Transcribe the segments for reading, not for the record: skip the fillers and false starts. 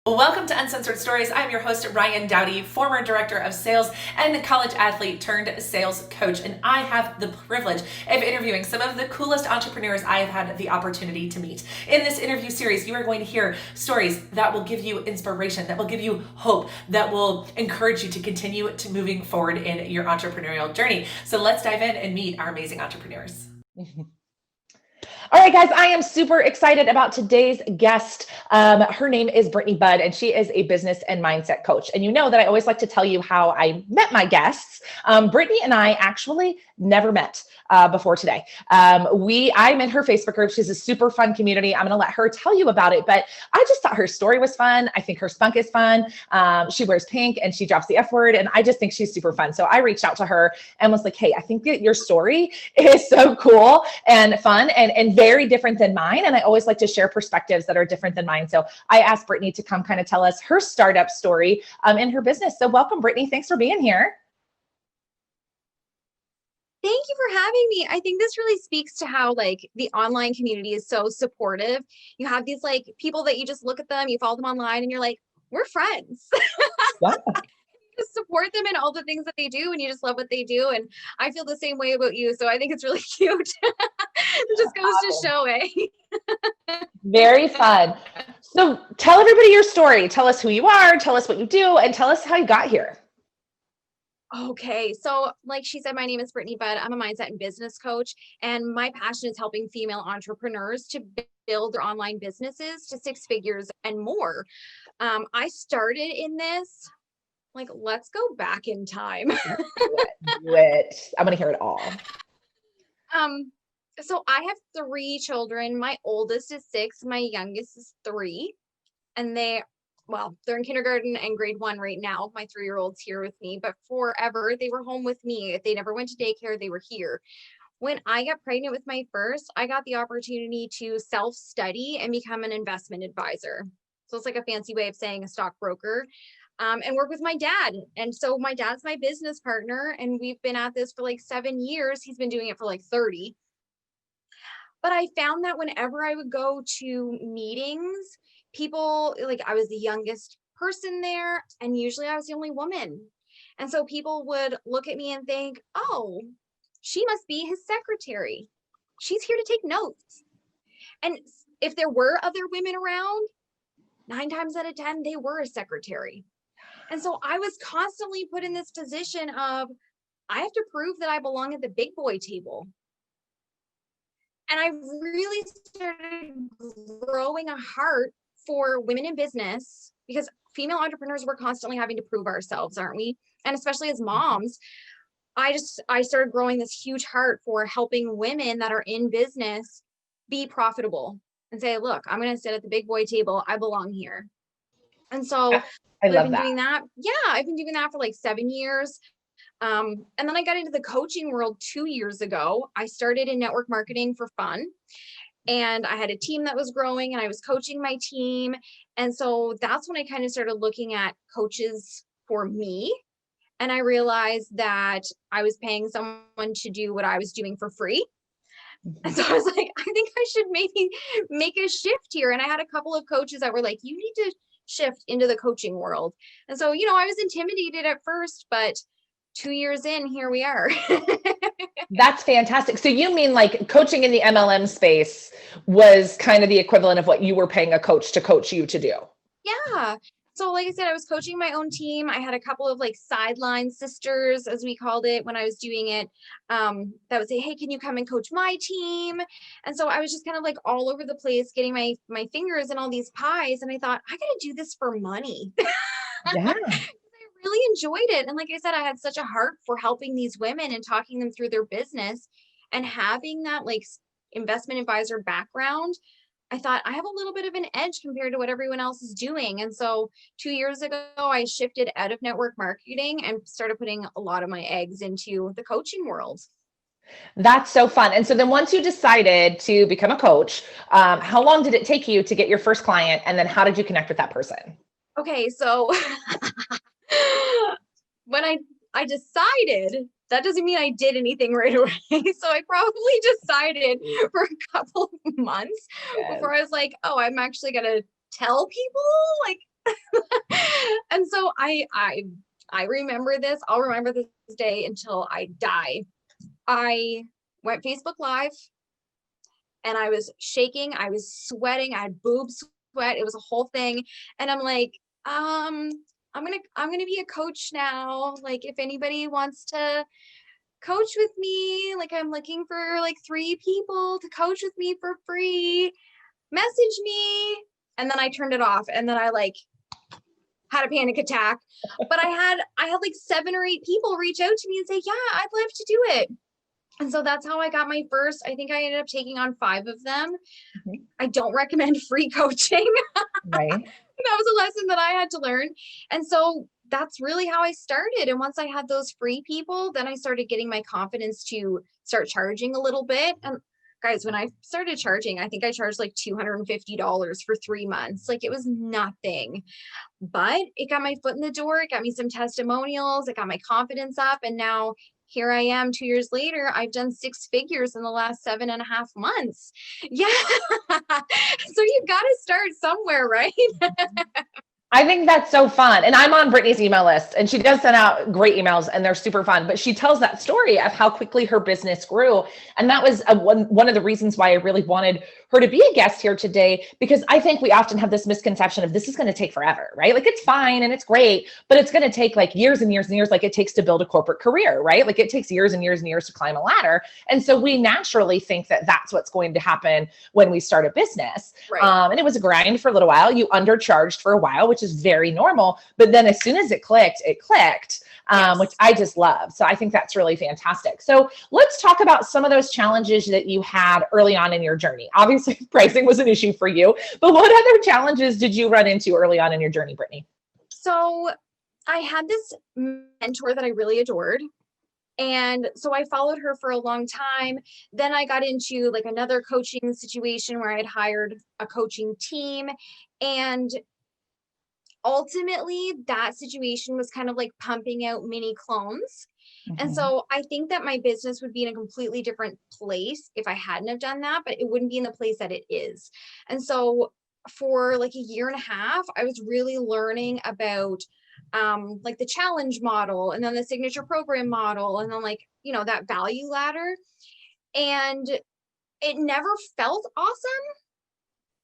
Welcome to Uncensored Stories. I'm your host, Ryan Dowdy, former director of sales and college athlete turned sales coach. And I have the privilege of interviewing some of the coolest entrepreneurs I have had the opportunity to meet. In this interview series, you are going to hear stories that will give you inspiration, that will give you hope, that will encourage you to continue to moving forward in your entrepreneurial journey. So let's dive in and meet our amazing entrepreneurs. All right, guys, I am super excited about today's guest. Her name is Brittany Budd, and she is a business and mindset coach. And you know that I always like to tell you how I met my guests. Brittany and I actually never met before today. I'm in her Facebook group. She's a super fun community. I'm going to let her tell you about it, but I just thought her story was fun. I think her spunk is fun. She wears pink and she drops the F word, and I just think she's super fun. So I reached out to her and was like, hey, I think that your story is so cool and fun and very different than mine. And I always like to share perspectives that are different than mine. So I asked Brittany to come kind of tell us her startup story in her business. So welcome, Brittany. Thanks for being here. Thank you for having me. I think this really speaks to how the online community is so supportive. You have these people that you just look at them, you follow them online and you're like, we're friends. Wow. Just support them in all the things that they do and you just love what they do. And I feel the same way about you. So I think it's really cute. It just goes to show, eh? Very fun. So tell everybody your story. Tell us who you are, tell us what you do, and tell us how you got here. Okay. So like she said, my name is Brittany Budd. I'm a mindset and business coach, and my passion is helping female entrepreneurs to build their online businesses to six figures and more. I started in this, let's go back in time. Do it. I'm going to hear it all. So I have three children. My oldest is 6, my youngest is 3, and they're in kindergarten and grade 1 right now. My 3-year-old's here with me, but forever they were home with me. If they never went to daycare, they were here. When I got pregnant with my first, I got the opportunity to self-study and become an investment advisor. So it's like a fancy way of saying a stockbroker, and work with my dad. And so my dad's my business partner, and we've been at this for 7 years. He's been doing it for 30. But I found that whenever I would go to meetings, people, I was the youngest person there, and usually I was the only woman. And so people would look at me and think, oh, she must be his secretary. She's here to take notes. And if there were other women around, 9 times out of 10, they were a secretary. And so I was constantly put in this position of, I have to prove that I belong at the big boy table. And I really started growing a heart for women in business, because female entrepreneurs, we're constantly having to prove ourselves, aren't we? And especially as moms, I started growing this huge heart for helping women that are in business be profitable and say, look, I'm going to sit at the big boy table. I belong here. And so I love that. doing that. Yeah, I've been doing that for 7 years. And then I got into the coaching world 2 years ago. I started in network marketing for fun, and I had a team that was growing, and I was coaching my team. And so that's when I kind of started looking at coaches for me. And I realized that I was paying someone to do what I was doing for free. And so I was like, I think I should maybe make a shift here. And I had a couple of coaches that were like, you need to shift into the coaching world. And so, I was intimidated at first, but 2 years in, here we are. That's fantastic. So you mean coaching in the MLM space was kind of the equivalent of what you were paying a coach to coach you to do? Yeah. So like I said, I was coaching my own team. I had a couple of sideline sisters, as we called it, when I was doing it, that would say, hey, can you come and coach my team? And so I was just kind of all over the place, getting my fingers in all these pies. And I thought, I got to do this for money. Yeah. I really enjoyed it. And like I said, I had such a heart for helping these women and talking them through their business, and having that investment advisor background. I thought I have a little bit of an edge compared to what everyone else is doing. And so 2 years ago, I shifted out of network marketing and started putting a lot of my eggs into the coaching world. That's so fun. And so then once you decided to become a coach, how long did it take you to get your first client? And then how did you connect with that person? Okay, so when I decided, that doesn't mean I did anything right away. So I probably decided for a couple of months before I was like, oh, I'm actually going to tell people And so I remember this. I'll remember this day until I die. I went Facebook Live and I was shaking. I was sweating. I had boob sweat. It was a whole thing. And I'm like, I'm gonna be a coach now. Like, if anybody wants to coach with me, like, I'm looking for like 3 people to coach with me for free. Message me. And then I turned it off. And then I like had a panic attack. But I had like 7 or 8 people reach out to me and say, yeah, I'd love to do it. And so that's how I got my first. I think I ended up taking on 5 of them. Mhm. I don't recommend free coaching. Right. That was a lesson that I had to learn. And so that's really how I started. And once I had those free people, then I started getting my confidence to start charging a little bit. And guys, when I started charging, I think I charged like $250 for 3 months. Like, it was nothing, but it got my foot in the door. It got me some testimonials. It got my confidence up. And now here I am 2 years later. I've done 6 figures in the last 7.5 months. Yeah. So you got to start somewhere, right? I think that's so fun. And I'm on Brittany's email list, and she does send out great emails and they're super fun, but she tells that story of how quickly her business grew. And that was one of the reasons why I really wanted her to be a guest here today, because I think we often have this misconception of this is going to take forever, right? Like, it's fine and it's great, but it's going to take like years and years and years, like it takes to build a corporate career, right? Like, it takes years and years and years to climb a ladder. And so we naturally think that that's what's going to happen when we start a business. Right. And it was a grind for a little while. You undercharged for a while, which is very normal. But then as soon as it clicked, Yes. which I just love. So I think that's really fantastic. So let's talk about some of those challenges that you had early on in your journey. Obviously, pricing was an issue for you, but what other challenges did you run into early on in your journey, Brittany? So I had this mentor that I really adored. And so I followed her for a long time. Then I got into like another coaching situation where I had hired a coaching team. And ultimately, that situation was kind of like pumping out mini clones. And so I think that my business would be in a completely different place if I hadn't have done that, but it wouldn't be in the place that it is. And so for like a year and a half, I was really learning about like the challenge model, and then the signature program model, and then like, that value ladder. And it never felt awesome,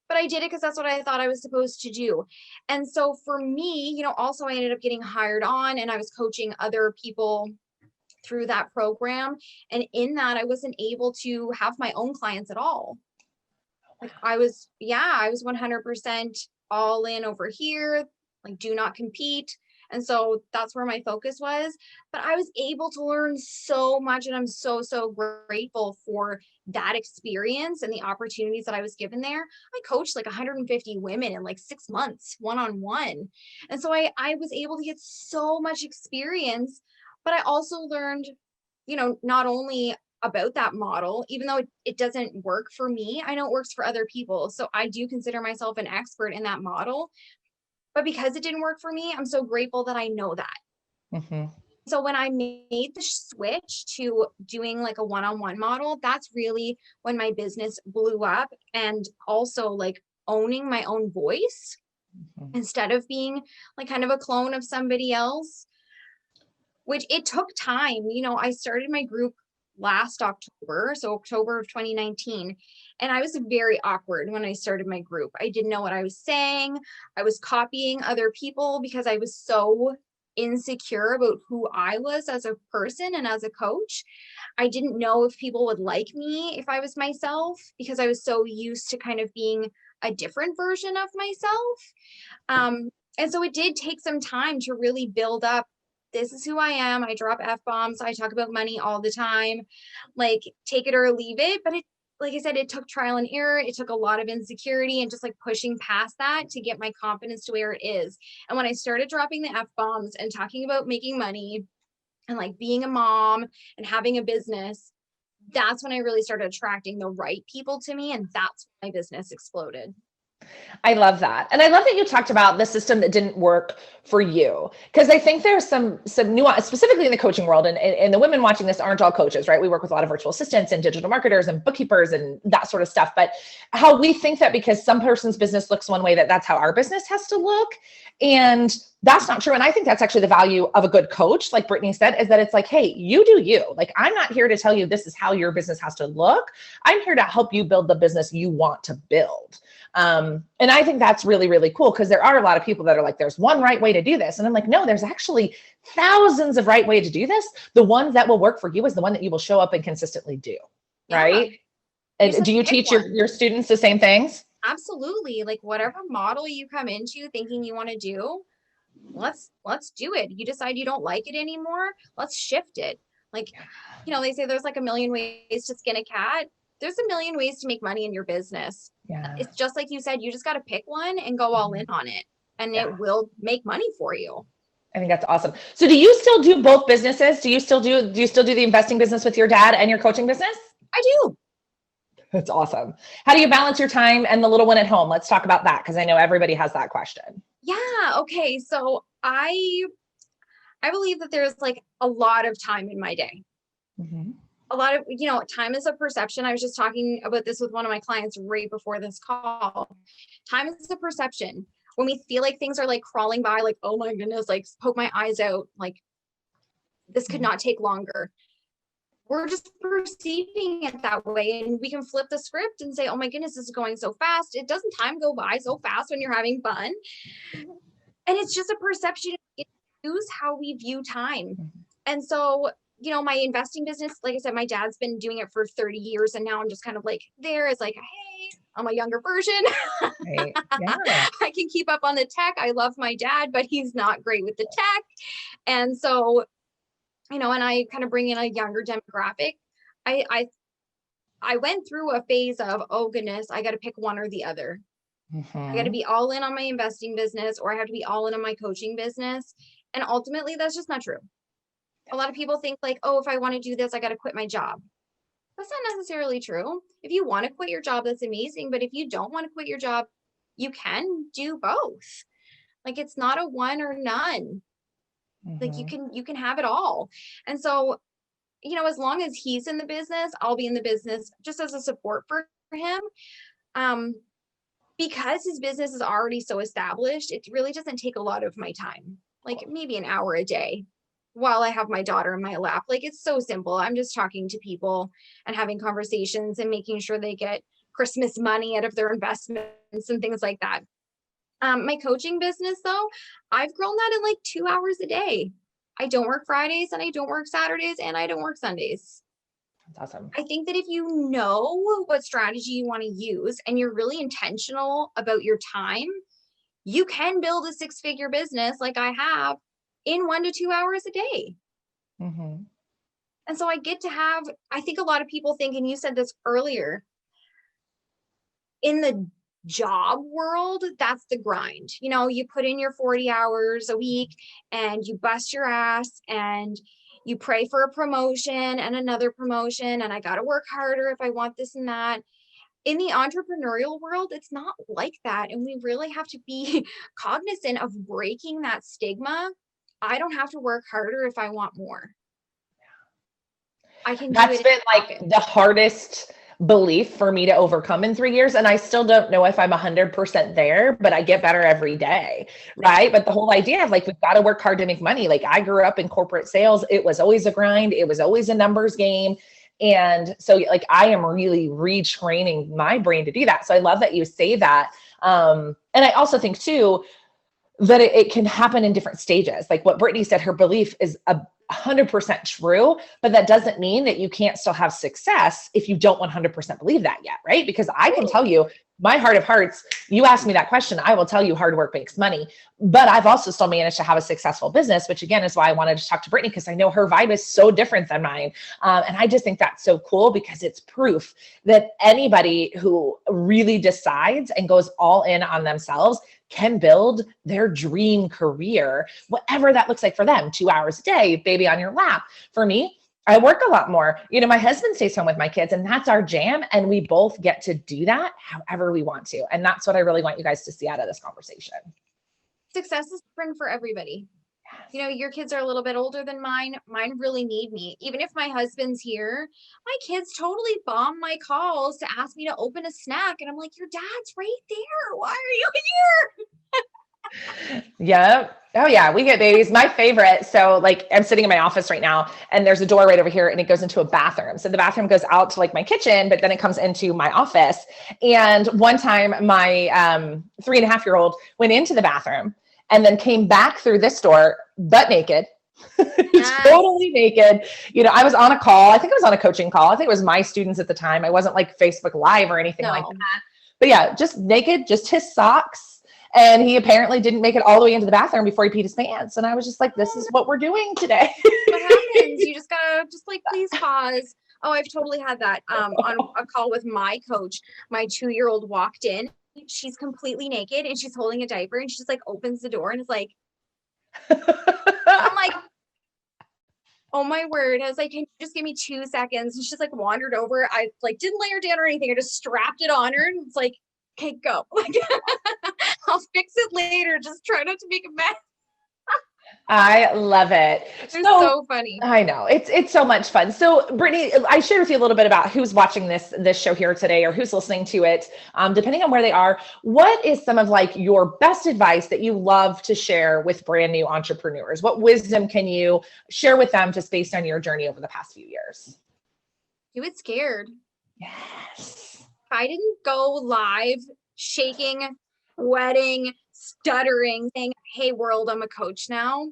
but I did it because that's what I thought I was supposed to do. And so for me, also I ended up getting hired on, and I was coaching other people through that program. And in that, I wasn't able to have my own clients at all. Like, I was 100% all in over here, like, do not compete. And so that's where my focus was. But I was able to learn so much, and I'm so, so grateful for that experience and the opportunities that I was given there. I coached like 150 women in like 6 months, one-on-one. And so I was able to get so much experience, but I also learned, not only about that model, even though it doesn't work for me, I know it works for other people. So I do consider myself an expert in that model. But because it didn't work for me, I'm so grateful that I know that. Mm-hmm. So when I made the switch to doing like a one-on-one model, that's really when my business blew up, and also like owning my own voice instead of being like kind of a clone of somebody else, which it took time. I started my group last October, so October of 2019. And I was very awkward when I started my group. I didn't know what I was saying. I was copying other people because I was so insecure about who I was as a person and as a coach. I didn't know if people would like me if I was myself, because I was so used to kind of being a different version of myself. And so it did take some time to really build up. This is who I am. I drop F-bombs. I talk about money all the time. Like, take it or leave it. But like I said, it took trial and error. It took a lot of insecurity and just like pushing past that to get my confidence to where it is. And when I started dropping the F-bombs and talking about making money and like being a mom and having a business, that's when I really started attracting the right people to me. And that's when my business exploded. I love that. And I love that you talked about the system that didn't work for you. Because I think there's some nuance, specifically in the coaching world. And the women watching this aren't all coaches, right? We work with a lot of virtual assistants and digital marketers and bookkeepers and that sort of stuff. But how we think that because some person's business looks one way, that's how our business has to look. And that's not true. And I think that's actually the value of a good coach, like Brittany said, is that it's like, hey, you do you. Like, I'm not here to tell you this is how your business has to look. I'm here to help you build the business you want to build. And I think that's really, really cool, because there are a lot of people that are like, there's one right way to do this. And I'm like, no, there's actually thousands of right ways to do this. The one that will work for you is the one that you will show up and consistently do. Yeah. Right. And do you teach your students the same things? Absolutely. Like, whatever model you come into thinking you want to do, let's do it. You decide you don't like it anymore, let's shift it. Like, they say there's like a million ways to skin a cat. There's a million ways to make money in your business. Yeah. It's just like you said, you just got to pick one and go all in on it, and it will make money for you. I think that's awesome. So do you still do both businesses? Do you still do the investing business with your dad and your coaching business? I do. That's awesome. How do you balance your time and the little one at home? Let's talk about that, because I know everybody has that question. Yeah. Okay. So I believe that there's like a lot of time in my day. Mm-hmm. A lot of, time is a perception. I was just talking about this with one of my clients right before this call. Time is a perception. When we feel like things are like crawling by, like, oh my goodness, like poke my eyes out, like this could not take longer. We're just perceiving it that way. And we can flip the script and say, oh my goodness, this is going so fast. It doesn't time go by so fast when you're having fun. And it's just a perception. It views how we view time. And so, my investing business, like I said, my dad's been doing it for 30 years. And now I'm just kind of like, there is like, hey, I'm a younger version. Right. Yeah. I can keep up on the tech. I love my dad, but he's not great with the tech. And so, and I kind of bring in a younger demographic. I went through a phase of, oh goodness, I got to pick one or the other. Mm-hmm. I got to be all in on my investing business, or I have to be all in on my coaching business. And ultimately, that's just not true. A lot of people think like, oh, if I want to do this, I got to quit my job. That's not necessarily true. If you want to quit your job, that's amazing. But if you don't want to quit your job, you can do both. Like, it's not a one or none. Mm-hmm. Like, you can have it all. And so, as long as he's in the business, I'll be in the business just as a support for him. Because his business is already so established, it really doesn't take a lot of my time, like maybe an hour a day while I have my daughter in my lap. Like, it's so simple. I'm just talking to people and having conversations and making sure they get Christmas money out of their investments and things like that. My coaching business, though, I've grown that in like 2 hours a day. I don't work Fridays, and I don't work Saturdays, and I don't work Sundays. That's awesome. I think that if you know what strategy you want to use and you're really intentional about your time, you can build a 6-figure business like I have in 1 to 2 hours a day. Mm-hmm. And so I think a lot of people think, and you said this earlier, in the job world, that's the grind. You put in your 40 hours a week and you bust your ass and you pray for a promotion and another promotion. And I got to work harder if I want this and that. In the entrepreneurial world, it's not like that. And we really have to be cognizant of breaking that stigma. I don't have to work harder if I want more. I can do it. That's been like the hardest belief for me to overcome in 3 years. And I still don't know if I'm 100% there, but I get better every day. Right. But the whole idea of like, we've got to work hard to make money. Like, I grew up in corporate sales. It was always a grind. It was always a numbers game. And so like, I am really retraining my brain to do that. So I love that you say that. And I also think too, that it can happen in different stages. Like what Brittany said, her belief is 100% true, but that doesn't mean that you can't still have success if you don't 100% believe that yet, right? Because I can tell you, my heart of hearts, you ask me that question, I will tell you hard work makes money, but I've also still managed to have a successful business, which again is why I wanted to talk to Brittany, because I know her vibe is so different than mine. And I just think that's so cool, because it's proof that anybody who really decides and goes all in on themselves can build their dream career, whatever that looks like for them. 2 hours a day, baby on your lap. For me, I work a lot more. My husband stays home with my kids, and that's our jam. And we both get to do that however we want to. And that's what I really want you guys to see out of this conversation. Success is different for everybody. Your kids are a little bit older than mine. Mine really need me. Even if my husband's here, my kids totally bomb my calls to ask me to open a snack. And I'm like, your dad's right there. Why are you here? Yep. Oh yeah, we get babies. My favorite. So like I'm sitting in my office right now and there's a door right over here and it goes into a bathroom. So the bathroom goes out to like my kitchen, but then it comes into my office. And one time my 3.5-year-old went into the bathroom and then came back through this door, butt naked, totally naked. I was on a call. I think I was on a coaching call. I think it was my students at the time. I wasn't like Facebook Live or anything like that. But yeah, just naked, just his socks. And he apparently didn't make it all the way into the bathroom before he peed his pants. And I was just like, this is what we're doing today. What happens? You just gotta please pause. Oh, I've totally had that. On a call with my coach, my 2-year-old walked in. She's completely naked and she's holding a diaper and she just like opens the door and is like, I'm like, oh my word. I was like, can you just give me 2 seconds? And she's like wandered over. I like didn't lay her down or anything. I just strapped it on her and it's like, okay, go. I'll fix it later. Just try not to make a mess. I love it. They're so funny. I know it's so much fun. So Brittany, I shared with you a little bit about who's watching this show here today or who's listening to it, depending on where they are. What is some of like your best advice that you love to share with brand new entrepreneurs? What wisdom can you share with them just based on your journey over the past few years? Do it scared. Yes. If I didn't go live shaking, sweating, stuttering, saying, hey world, I'm a coach now,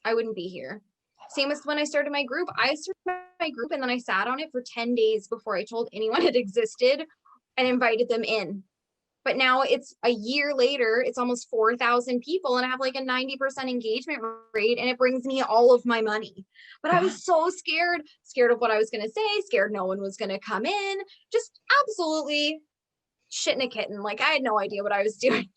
I wouldn't be here. Same as when I started my group. I started my group and then I sat on it for 10 days before I told anyone it existed and invited them in. But now it's a year later, it's almost 4,000 people and I have like a 90% engagement rate and it brings me all of my money. But I was so scared of what I was going to say, scared no one was going to come in, just absolutely shit in a kitten. Like I had no idea what I was doing.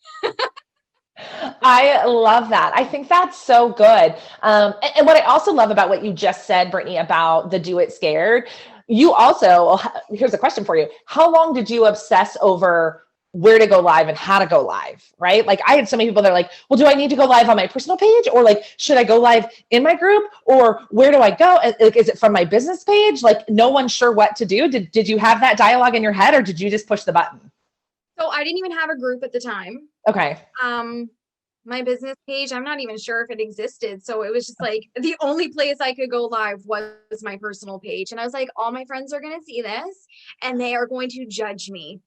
I love that. I think that's so good. And what I also love about what you just said, Brittany, about the do it scared, you also, here's a question for you. How long did you obsess over where to go live and how to go live, right? Like I had so many people that are like, well, do I need to go live on my personal page? Or like, should I go live in my group? Or where do I go? Like, is it from my business page? Like no one's sure what to do. Did you have that dialogue in your head or did you just push the button? So I didn't even have a group at the time. Okay. My business page, I'm not even sure if it existed. So it was just like the only place I could go live was my personal page. And I was like, all my friends are going to see this and they are going to judge me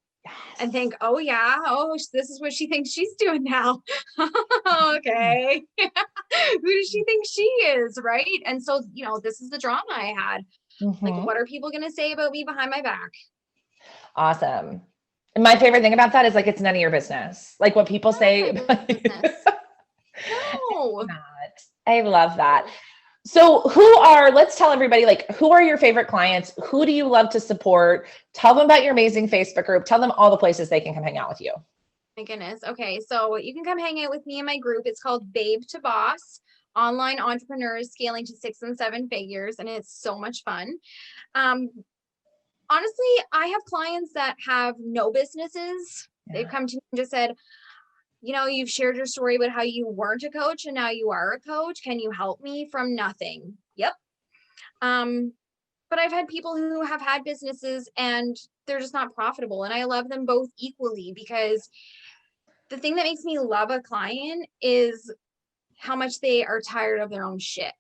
and think, oh yeah, this is what she thinks she's doing now. Okay. Who does she think she is? Right. And so, this is the drama I had. Like, what are people going to say about me behind my back? Awesome. And my favorite thing about that is like, it's none of your business. Like what people say. No. I love that. So let's tell everybody, like, who are your favorite clients? Who do you love to support? Tell them about your amazing Facebook group. Tell them all the places they can come hang out with you. My goodness. Okay. So you can come hang out with me in my group. It's called Babe to Boss, Online Entrepreneurs Scaling to 6 and 7 Figures. And it's so much fun. Honestly, I have clients that have no businesses. Yeah. They've come to me and just said, you've shared your story about how you weren't a coach and now you are a coach. Can you help me? From nothing. Yep. But I've had people who have had businesses and they're just not profitable. And I love them both equally because the thing that makes me love a client is how much they are tired of their own shit.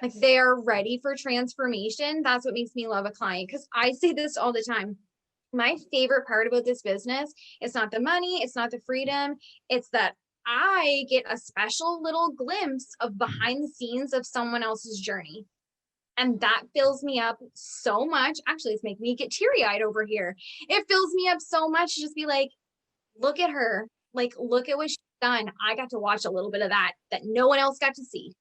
Like they are ready for transformation. That's what makes me love a client. Because I say this all the time. My favorite part about this business, it's not the money, it's not the freedom. It's that I get a special little glimpse of behind the scenes of someone else's journey. And that fills me up so much. Actually, it's making me get teary-eyed over here. It fills me up so much to just be like, look at her. Like, look at what she's done. I got to watch a little bit of that no one else got to see.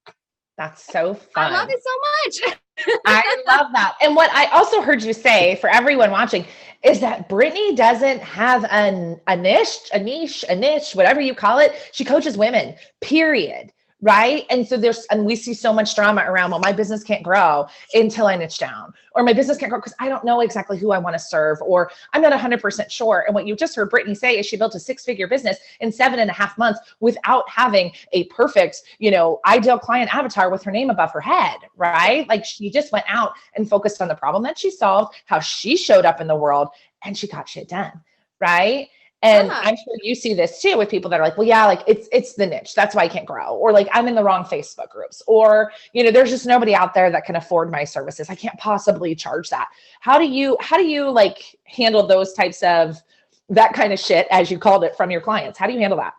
That's so fun. I love it so much. I love that. And what I also heard you say for everyone watching is that Brittany doesn't have a niche, whatever you call it. She coaches women, period. right? And so and we see so much drama around, well, my business can't grow until I niche down, or my business can't grow because I don't know exactly who I want to serve, or I'm not 100% sure. And what you just heard Brittany say is she built a 6-figure business in 7.5 months without having a perfect, ideal client avatar with her name above her head, right? Like she just went out and focused on the problem that she solved, how she showed up in the world, and she got shit done, right? And Yeah. I'm sure you see this too with people that are like, well, yeah, like it's the niche. That's why I can't grow. Or like I'm in the wrong Facebook groups, or, there's just nobody out there that can afford my services. I can't possibly charge that. How do you like handle those types of that kind of shit, as you called it, from your clients? How do you handle that?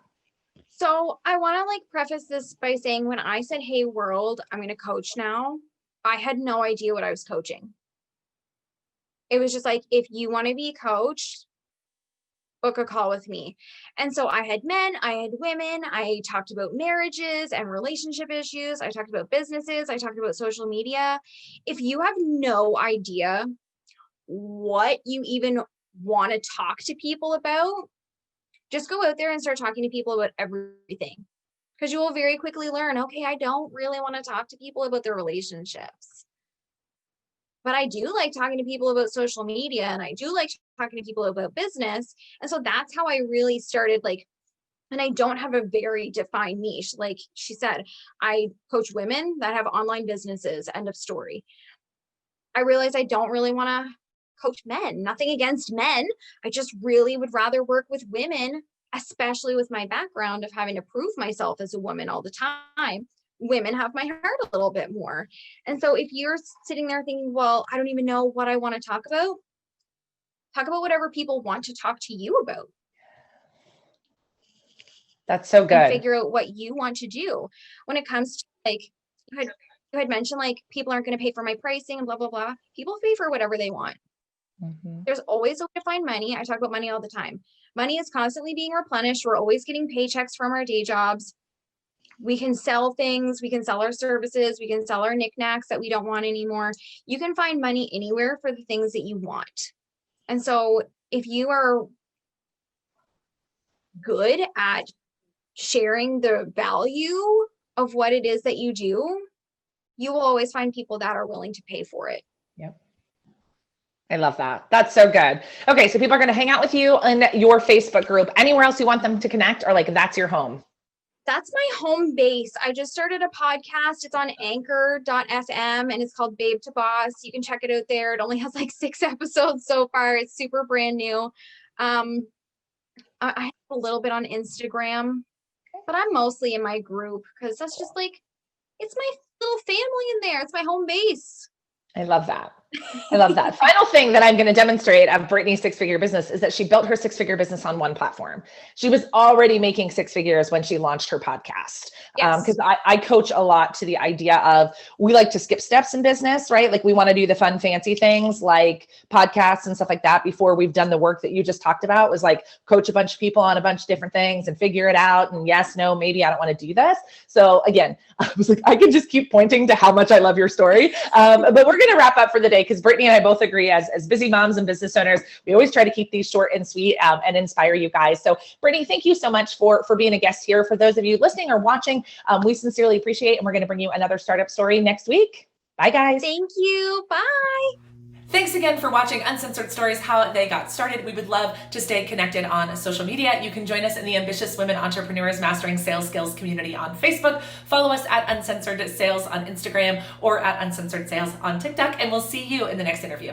So I want to like preface this by saying when I said, hey world, I'm going to coach now, I had no idea what I was coaching. It was just like, if you want to be coached, book a call with me. And so I had men, I had women, I talked about marriages and relationship issues. I talked about businesses. I talked about social media. If you have no idea what you even want to talk to people about, just go out there and start talking to people about everything. Because you will very quickly learn, okay, I don't really want to talk to people about their relationships. But I do like talking to people about social media, and I do like talking to people about business. And so that's how I really started, and I don't have a very defined niche. Like she said, I coach women that have online businesses, end of story. I realized I don't really want to coach men, nothing against men. I just really would rather work with women, especially with my background of having to prove myself as a woman all the time. Women have my heart a little bit more. And so if you're sitting there thinking, well, I don't even know what I want to talk about whatever people want to talk to you about. That's so And good. figure out what you want to do. When it comes to you had mentioned people aren't going to pay for my pricing and blah, blah, blah. People pay for whatever they want. Mm-hmm. There's always a way to find money. I talk about money all the time. Money is constantly being replenished. We're always getting paychecks from our day jobs. We can sell things. We can sell our services. We can sell our knickknacks that we don't want anymore. You can find money anywhere for the things that you want. And so if you are good at sharing the value of what it is that you do, you will always find people that are willing to pay for it. Yep. I love that. That's so good. Okay. So people are going to hang out with you in your Facebook group. Anywhere else you want them to connect, or like that's your home? That's my home base. I just started a podcast. It's on anchor.fm and it's called Babe to Boss. You can check it out there. It only has 6 episodes so far. It's super brand new. I have a little bit on Instagram, but I'm mostly in my group because that's just it's my little family in there. It's my home base. I love that. I love that. Final thing that I'm going to demonstrate of Brittany's 6-figure business is that she built her 6-figure business on one platform. She was already making 6 figures when she launched her podcast. Yes. Because I coach a lot to the idea of, we like to skip steps in business, right? Like we want to do the fun, fancy things like podcasts and stuff like that before we've done the work that you just talked about. Was like coach a bunch of people on a bunch of different things and figure it out. And yes, no, maybe I don't want to do this. So again, I was like, I can just keep pointing to how much I love your story. But we're going to wrap up for the day because Brittany and I both agree as busy moms and business owners, we always try to keep these short and sweet and inspire you guys. So Brittany, thank you so much for being a guest here. For those of you listening or watching, we sincerely appreciate it. And we're going to bring you another startup story next week. Bye, guys. Thank you. Bye. Thanks again for watching Uncensored Stories, How They Got Started. We would love to stay connected on social media. You can join us in the Ambitious Women Entrepreneurs Mastering Sales Skills community on Facebook. Follow us at Uncensored Sales on Instagram or at Uncensored Sales on TikTok, and we'll see you in the next interview.